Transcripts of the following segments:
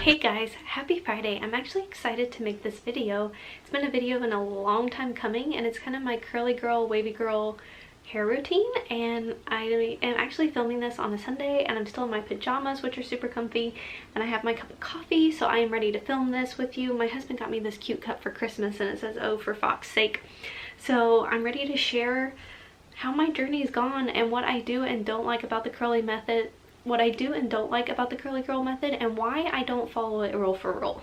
Hey guys, happy Friday. I'm actually excited to make this video. It's been a video in a long time coming, and it's kind of my curly girl, wavy girl hair routine, and I am actually filming this on a Sunday, and I'm still in my pajamas, which are super comfy, and I have my cup of coffee, so I am ready to film this with you. My husband got me this cute cup for Christmas, and it says, "Oh, for Fox's sake." So I'm ready to share how my journey's gone and what I do and don't like about the curly method, what I do and don't like about the curly girl method, and why I don't follow it rule for rule.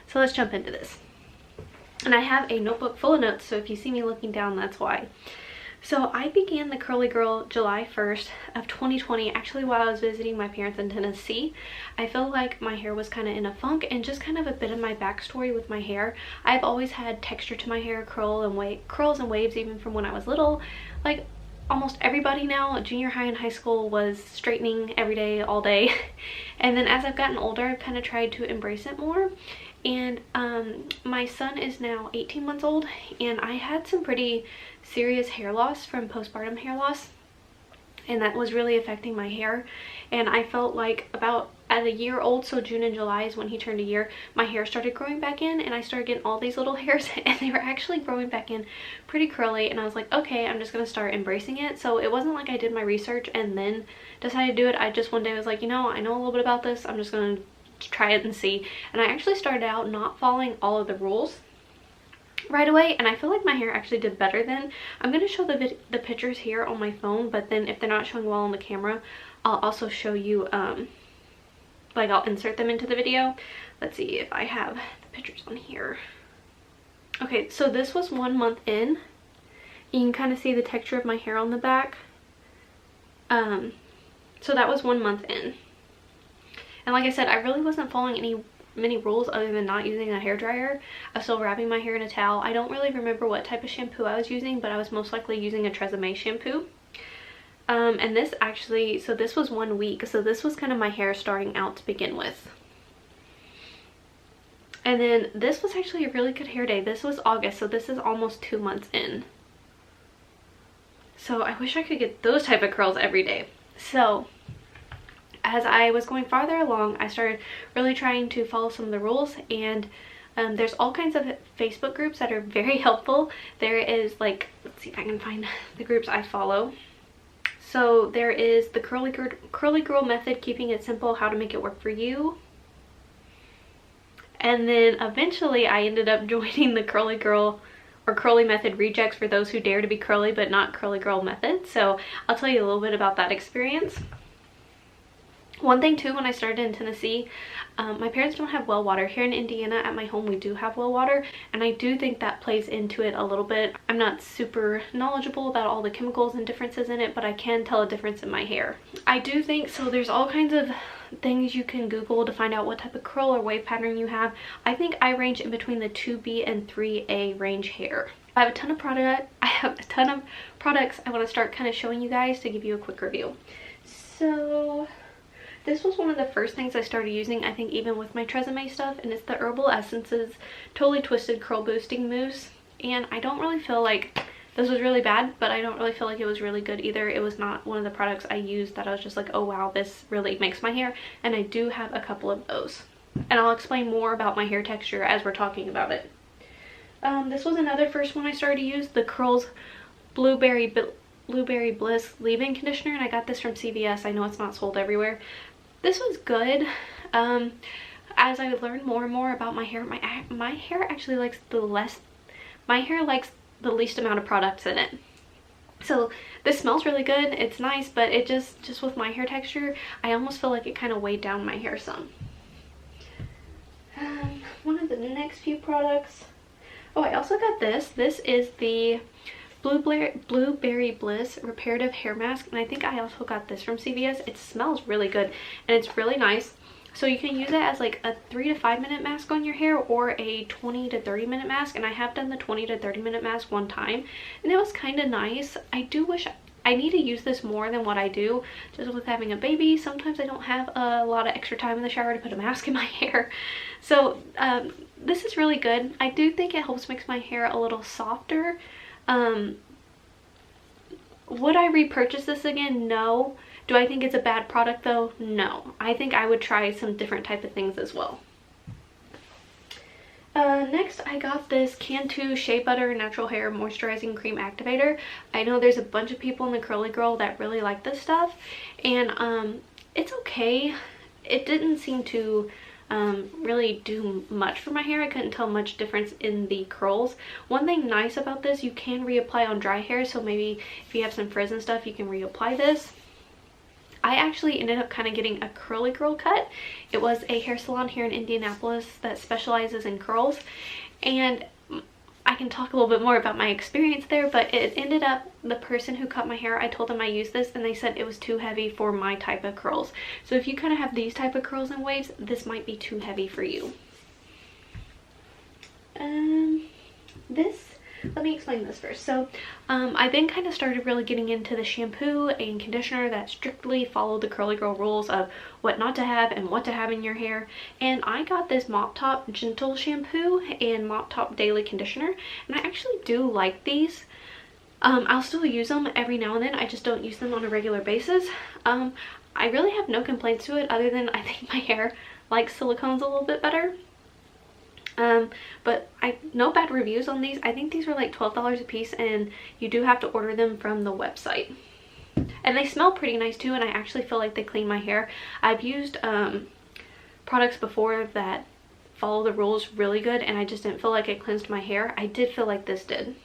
So let's jump into this. And I have a notebook full of notes, so if you see me looking down, that's why. So I began the curly girl July 1st of 2020, actually while I was visiting my parents in Tennessee. I feel like my hair was kind of in a funk, and just kind of a bit of my backstory with my hair. I've always had texture to my hair, curls and waves, even from when I was little. Like almost everybody now, junior high and high school, was straightening every day, all day. And then as I've gotten older, I've kind of tried to embrace it more. And my son is now 18 months old, and I had some pretty serious hair loss from postpartum hair loss, and that was really affecting my hair. And I felt like about at a year old, so June and July is when he turned a year, my hair started growing back in, and I started getting all these little hairs, and they were actually growing back in pretty curly. And I was like, okay, I'm just gonna start embracing it. So it wasn't like I did my research and then decided to do it. I just one day was like, you know, I know a little bit about this, I'm just gonna try it and see. And I actually started out not following all of the rules right away, and I feel like my hair actually did better then. I'm going to show the pictures here on my phone, but then if they're not showing well on the camera, I'll also show you, like I'll insert them into the video. Let's see if I have the pictures on here. Okay, so this was 1 month in. You can kind of see the texture of my hair on the back. So that was 1 month in. And like I said, I really wasn't following many rules other than not using a hairdryer. I was still wrapping my hair in a towel. I don't really remember what type of shampoo I was using, but I was most likely using a Tresemme shampoo. And this actually, so this was 1 week. So this was kind of my hair starting out to begin with. And then this was actually a really good hair day. This was August, so this is almost 2 months in. So I wish I could get those type of curls every day. So as I was going farther along, I started really trying to follow some of the rules, and there's all kinds of Facebook groups that are very helpful. There is, like, let's see if I can find the groups I follow. So there is the curly girl method, keeping it simple, how to make it work for you. And then eventually I ended up joining the curly girl or curly method rejects, for those who dare to be curly but not curly girl method. So I'll tell you a little bit about that experience. One thing too, when I started in Tennessee, my parents don't have well water. Here in Indiana at my home we do have well water, and I do think that plays into it a little bit. I'm not super knowledgeable about all the chemicals and differences in it, but I can tell a difference in my hair. I do think so. There's all kinds of things you can Google to find out what type of curl or wave pattern you have. I think I range in between the 2B and 3A range hair. I have a ton of products I want to start kind of showing you guys to give you a quick review. So this was one of the first things I started using, I think, even with my Tresemme stuff, and it's the Herbal Essences Totally Twisted Curl Boosting Mousse. And I don't really feel like this was really bad, but I don't really feel like it was really good either. It was not one of the products I used that I was just like, oh wow, this really makes my hair, and I do have a couple of those. And I'll explain more about my hair texture as we're talking about it. This was another first one I started to use, the Curls Blueberry Bliss leave-in conditioner, and I got this from CVS. I know it's not sold everywhere. This was good. As I learned more and more about my hair, my hair actually likes the least amount of products in it. So this smells really good, it's nice, but it just with my hair texture, I almost feel like it kind of weighed down my hair some. One of the next few products, oh, I also got this. This is the Blueberry Bliss Reparative Hair Mask, and I think I also got this from CVS. It smells really good, and it's really nice. So you can use it as like a 3 to 5 minute mask on your hair, or a 20 to 30 minute mask, and I have done the 20 to 30 minute mask one time, and it was kind of nice. I do wish I need to use this more than what I do, just with having a baby. Sometimes I don't have a lot of extra time in the shower to put a mask in my hair. So this is really good. I do think it helps make my hair a little softer. Would I repurchase this again? No. Do I think it's a bad product though? No. I think I would try some different type of things as well. Next I got this Cantu Shea Butter Natural Hair Moisturizing Cream Activator. I know there's a bunch of people in the curly girl that really like this stuff, and it's okay. It didn't seem to really do much for my hair. I couldn't tell much difference in the curls. One thing nice about this, you can reapply on dry hair, so maybe if you have some frizz and stuff, you can reapply this. I actually ended up kind of getting a curly girl cut. It was a hair salon here in Indianapolis that specializes in curls, and I can talk a little bit more about my experience there, but it ended up, the person who cut my hair, I told them I used this and they said it was too heavy for my type of curls. So if you kind of have these type of curls and waves, this might be too heavy for you. Let me explain this first. So I then kind of started really getting into the shampoo and conditioner that strictly follow the curly girl rules of what not to have and what to have in your hair. And I got this Mop Top Gentle shampoo and Mop Top Daily conditioner, and I actually do like these. I'll still use them every now and then. I just don't use them on a regular basis. I really have no complaints to it, other than I think my hair likes silicones a little bit better. But no bad reviews on these. I think these were like $12 a piece, and you do have to order them from the website. And they smell pretty nice too, and I actually feel like they clean my hair. I've used products before that follow the rules really good, and I just didn't feel like it cleansed my hair. I did feel like this did.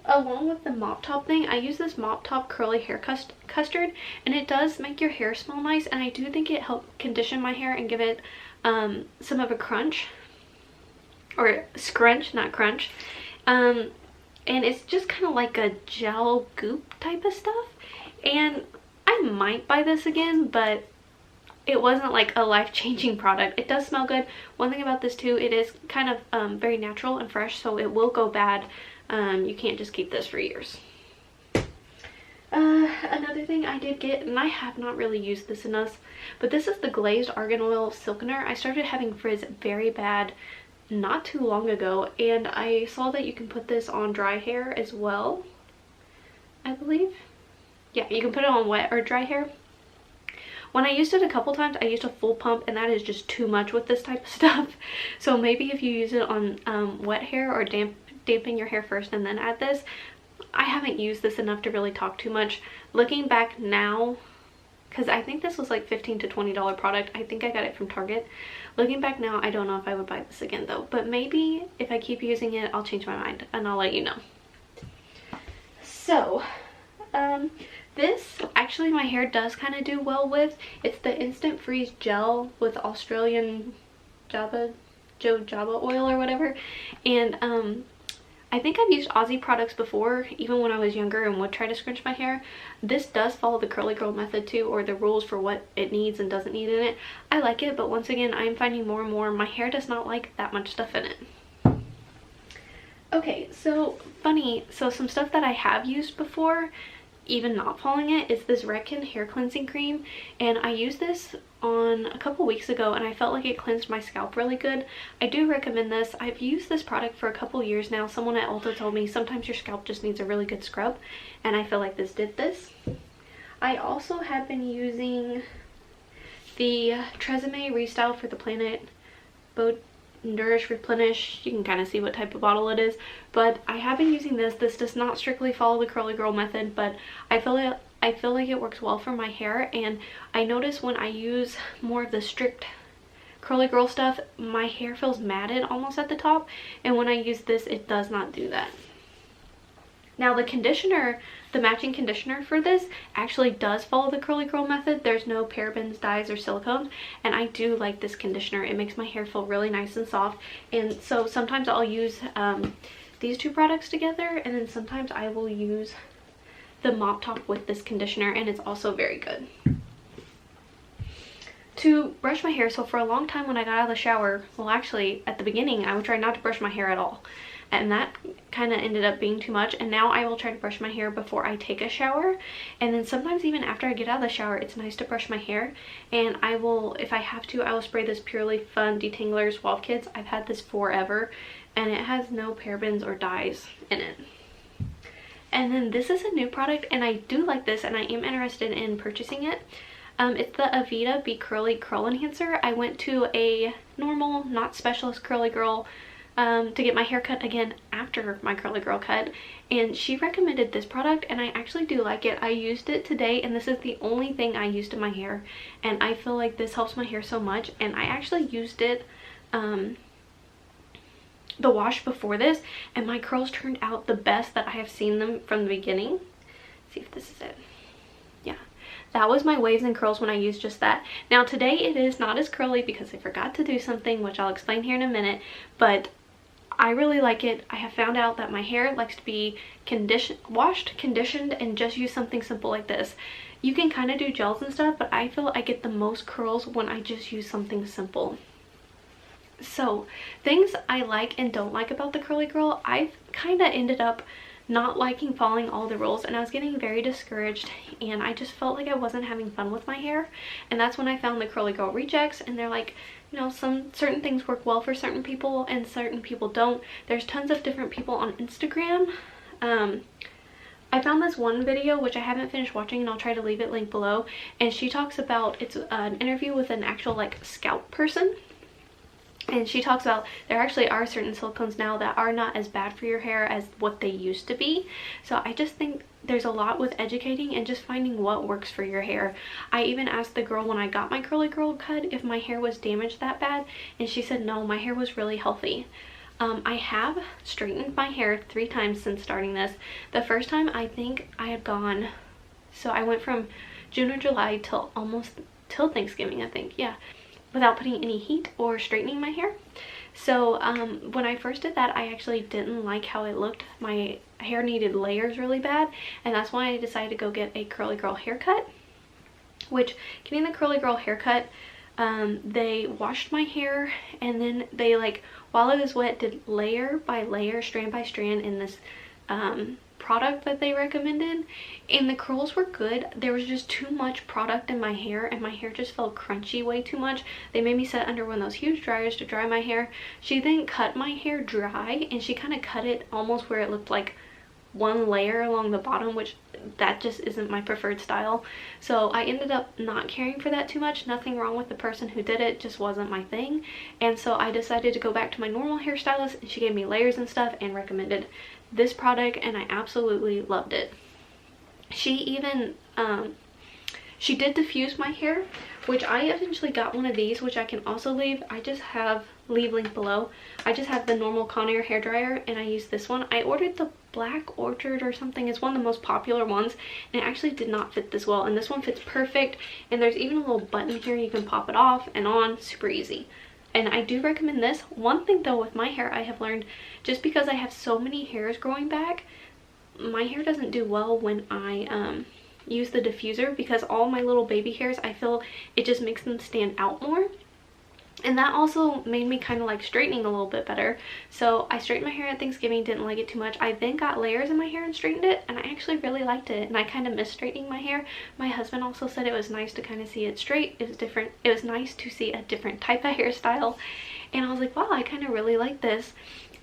Along with the Mop Top thing, I use this Mop Top Curly Hair Custard, and it does make your hair smell nice, and I do think it helped condition my hair and give it some of a crunch. Or scrunch, not crunch. And it's just kind of like a gel goop type of stuff, and I might buy this again, but it wasn't like a life-changing product. It does smell good. One thing about this too, it is kind of very natural and fresh, so it will go bad. You can't just keep this for years. Another thing I did get, and I have not really used this enough, but this is the Glazed Argan Oil Silkener. I started having frizz very bad not too long ago, and I saw that you can put this on dry hair as well, I believe. Yeah, you can put it on wet or dry hair. When I used it a couple times, I used a full pump, and that is just too much with this type of stuff. So maybe if you use it on wet hair, or dampen your hair first and then add this. I haven't used this enough to really talk too much. Looking back now, because I think this was like $15 to $20 product. I think I got it from Target. Looking back now, I don't know if I would buy this again though. But maybe if I keep using it, I'll change my mind and I'll let you know. So, this actually my hair does kind of do well with. It's the Instant Freeze Gel with Australian jojoba oil or whatever. And I think I've used Aussie products before, even when I was younger and would try to scrunch my hair. This does follow the curly girl method too, or the rules for what it needs and doesn't need in it. I like it, but once again, I'm finding more and more my hair does not like that much stuff in it. Okay, so funny, so some stuff that I have used before, even not following it, is this Redken hair cleansing cream, and I used this on a couple weeks ago and I felt like it cleansed my scalp really good. I do recommend this. I've used this product for a couple years now. Someone at Ulta told me sometimes your scalp just needs a really good scrub, and I feel like this did this. I also have been using the Tresemme Restyle for the Planet Nourish Replenish. You can kind of see what type of bottle it is, but I have been using this. This does not strictly follow the curly girl method, but I feel like it works well for my hair, and I notice when I use more of the strict curly girl stuff, my hair feels matted almost at the top, and when I use this, it does not do that. Now the conditioner, the matching conditioner for this actually does follow the curly girl method. There's no parabens, dyes, or silicones, and I do like this conditioner. It makes my hair feel really nice and soft, and so sometimes I'll use these two products together, and then sometimes I will use the Mop Top with this conditioner, and it's also very good. To brush my hair, so for a long time when I got out of the shower, well actually at the beginning I would try not to brush my hair at all, and that kind of ended up being too much, and now I will try to brush my hair before I take a shower, and then sometimes even after I get out of the shower it's nice to brush my hair, and I will, if I have to, I will spray this Purely Fun Detanglers Wall Kids. I've had this forever, and it has no parabens or dyes in it. And then this is a new product, and I do like this, and I am interested in purchasing it. It's the Aveda Be Curly Curl Enhancer. I went to a normal, not specialist curly girl to get my hair cut again after my curly girl cut, and she recommended this product, and I actually do like it. I used it today, and this is the only thing I used in my hair, and I feel like this helps my hair so much. And I actually used it the wash before this, and my curls turned out the best that I have seen them from the beginning. Let's see if this is it. Yeah, that was my waves and curls when I used just that. Now today it is not as curly because I forgot to do something, which I'll explain here in a minute, but I really like it. I have found out that my hair likes to be washed, conditioned, and just use something simple like this. You can kind of do gels and stuff, but I feel I get the most curls when I just use something simple. So things I like and don't like about the curly girl, I've kind of ended up not liking following all the rules, and I was getting very discouraged, and I just felt like I wasn't having fun with my hair. And that's when I found the curly girl rejects, and they're like, you know, certain things work well for certain people and certain people don't. There's tons of different people on Instagram. I found this one video which I haven't finished watching, and I'll try to leave it linked below, and she talks about, it's an interview with an actual like scalp person. And she talks about there actually are certain silicones now that are not as bad for your hair as what they used to be. So I just think there's a lot with educating and just finding what works for your hair. I even asked the girl when I got my curly girl cut if my hair was damaged that bad, and she said no, my hair was really healthy. I have straightened my hair 3 times since starting this. The first time I think I had gone, so I went from June or July till Thanksgiving, I think, yeah, without putting any heat or straightening my hair. So when I first did that, I actually didn't like how it looked. My hair needed layers really bad, and that's why I decided to go get a curly girl haircut. Which, getting the curly girl haircut, they washed my hair, and then they, like, while it was wet, did layer by layer, strand by strand in this product that they recommended, and the curls were good. There was just too much product in my hair, and my hair just felt crunchy way too much. They made me sit under one of those huge dryers to dry my hair. She then cut my hair dry, and she kind of cut it almost where it looked like one layer along the bottom, which that just isn't my preferred style. So I ended up not caring for that too much. Nothing wrong with the person who did it, just wasn't my thing. And so I decided to go back to my normal hairstylist, and she gave me layers and stuff and recommended this product, and I absolutely loved it. She even she did diffuse my hair, which I eventually got one of these, which I can also leave. I just have link below. I just have the normal Conair hairdryer, and I use this one. I ordered the Black Orchid or something. It's one of the most popular ones, and it actually did not fit this well, and this one fits perfect. And there's even a little button here, you can pop it off and on, super easy. And I do recommend this. One thing though with my hair, I have learned, just because I have so many hairs growing back, my hair doesn't do well when I use the diffuser, because all my little baby hairs, I feel it just makes them stand out more. And that also made me kind of like straightening a little bit better. So I straightened my hair at Thanksgiving, didn't like it too much. I then got layers in my hair and straightened it, and I actually really liked it. And I kind of missed straightening my hair. My husband also said it was nice to kind of see it straight. It was different. It was nice to see a different type of hairstyle. And I was like, wow, I kind of really like this.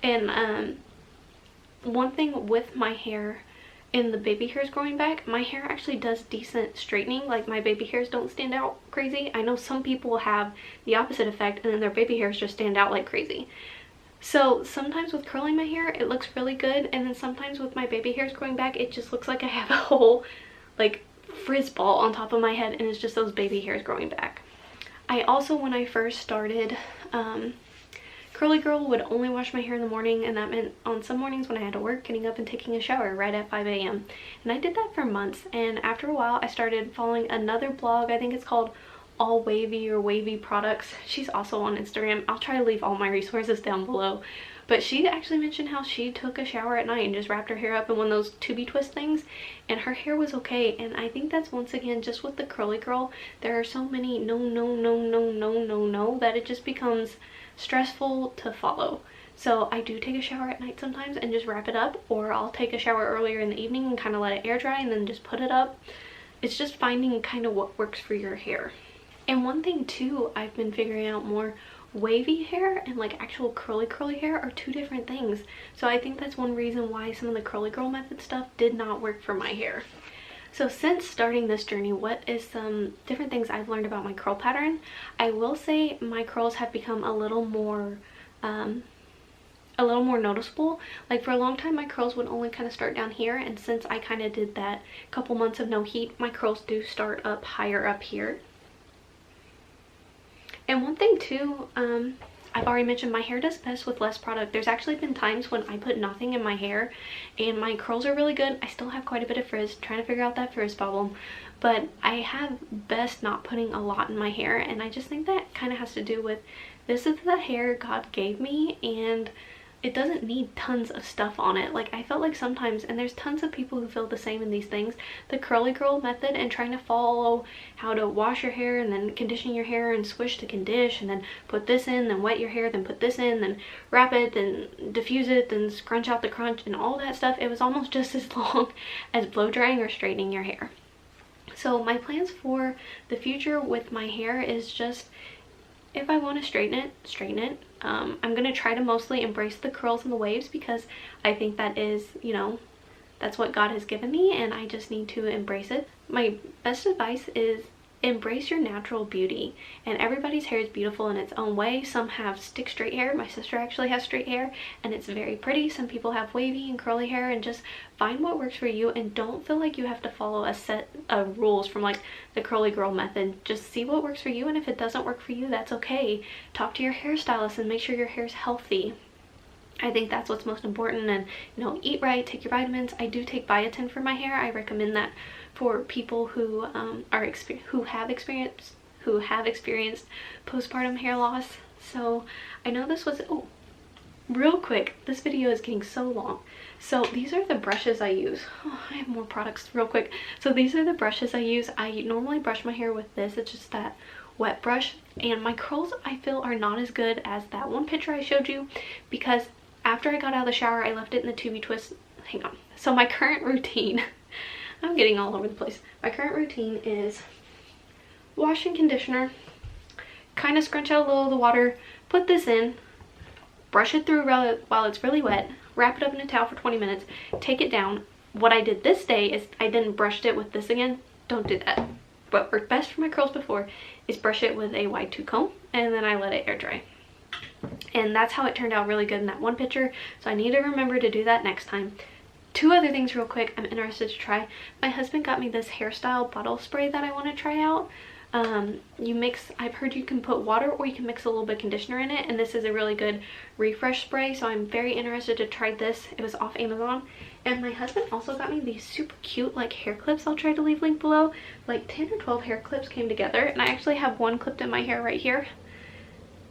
And one thing with my hair and the baby hairs growing back, my hair actually does decent straightening. Like, my baby hairs don't stand out crazy. I know some people have the opposite effect, and then their baby hairs just stand out like crazy. So sometimes with curling my hair, it looks really good, and then sometimes with my baby hairs growing back, it just looks like I have a whole like frizz ball on top of my head, and it's just those baby hairs growing back. I also, when I first started, curly girl would only wash my hair in the morning, and that meant on some mornings when I had to work, getting up and taking a shower right at 5 a.m. And I did that for months, and after a while I started following another blog. I think it's called All Wavy or Wavy Products. She's also on Instagram. I'll try to leave all my resources down below. But she actually mentioned how she took a shower at night and just wrapped her hair up in one of those tubey twist things, and her hair was okay. And I think that's, once again, just with the curly girl, there are so many no that it just becomes stressful to follow. So I do take a shower at night sometimes and just wrap it up, or I'll take a shower earlier in the evening and kind of let it air dry and then just put it up. It's just finding kind of what works for your hair. And one thing too, I've been figuring out more, wavy hair and like actual curly hair are two different things. So I think that's one reason why some of the curly girl method stuff did not work for my hair. So since starting this journey, what is some different things I've learned about my curl pattern? I will say my curls have become a little more noticeable. Like for a long time my curls would only kind of start down here, and since I kind of did that couple months of no heat, my curls do start up higher up here. And one thing too, I've already mentioned, my hair does best with less product. There's actually been times when I put nothing in my hair and my curls are really good. I still have quite a bit of frizz, trying to figure out that frizz problem, but I have best not putting a lot in my hair. And I just think that kind of has to do with, this is the hair God gave me and it doesn't need tons of stuff on it. Like I felt like sometimes, and there's tons of people who feel the same in these things, the curly girl method and trying to follow how to wash your hair and then condition your hair and swish to condition and then put this in, then wet your hair, then put this in, then wrap it, then diffuse it, then scrunch out the crunch and all that stuff. It was almost just as long as blow drying or straightening your hair. So my plans for the future with my hair is just, if I want to straighten it, straighten it. I'm going to try to mostly embrace the curls and the waves because I think that is, you know, that's what God has given me and I just need to embrace it. My best advice is embrace your natural beauty, and everybody's hair is beautiful in its own way. Some have stick straight hair. My sister actually has straight hair and it's very pretty. Some people have wavy and curly hair, and just find what works for you and don't feel like you have to follow a set of rules from like the curly girl method. Just see what works for you, and if it doesn't work for you, that's okay. Talk to your hairstylist and make sure your hair's healthy. I think that's what's most important. And you know, eat right, take your vitamins. I do take biotin for my hair. I recommend that for people who have experienced postpartum hair loss. So I know this was, oh, real quick, this video is getting so long. So these are the brushes I use. Oh, I have more products real quick. So these are the brushes I use. I normally brush my hair with this. It's just that wet brush, and my curls I feel are not as good as that one picture I showed you because after I got out of the shower I left it in the tubey twist. Hang on. So my current routine, I'm getting all over the place. My current routine is wash and conditioner, kind of scrunch out a little of the water, put this in, brush it through while it's really wet, wrap it up in a towel for 20 minutes, take it down. What I did this day is I then brushed it with this again. Don't do that. What worked best for my curls before is brush it with a wide tooth comb and then I let it air dry. And that's how it turned out really good in that one picture. So I need to remember to do that next time. Two other things real quick I'm interested to try. My husband got me this hairstyle bottle spray that I want to try out. I've heard you can put water or you can mix a little bit of conditioner in it, and this is a really good refresh spray, so I'm very interested to try this. It was off Amazon. And my husband also got me these super cute like hair clips. I'll try to leave link below. Like 10 or 12 hair clips came together, and I actually have one clipped in my hair right here.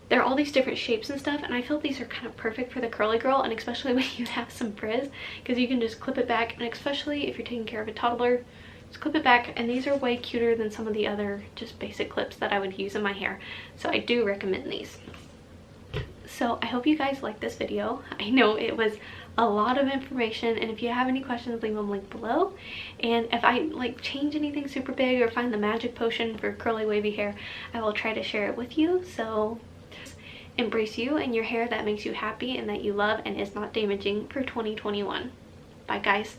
They're all these different shapes and stuff, and I feel these are kind of perfect for the curly girl, and especially when you have some frizz, because you can just clip it back, and especially if you're taking care of a toddler, just clip it back. And these are way cuter than some of the other just basic clips that I would use in my hair, so I do recommend these. So I hope you guys liked this video. I know it was a lot of information, and if you have any questions, leave them linked below. And if I like change anything super big or find the magic potion for curly wavy hair, I will try to share it with you. So embrace you and your hair that makes you happy and that you love and is not damaging for 2021. Bye guys.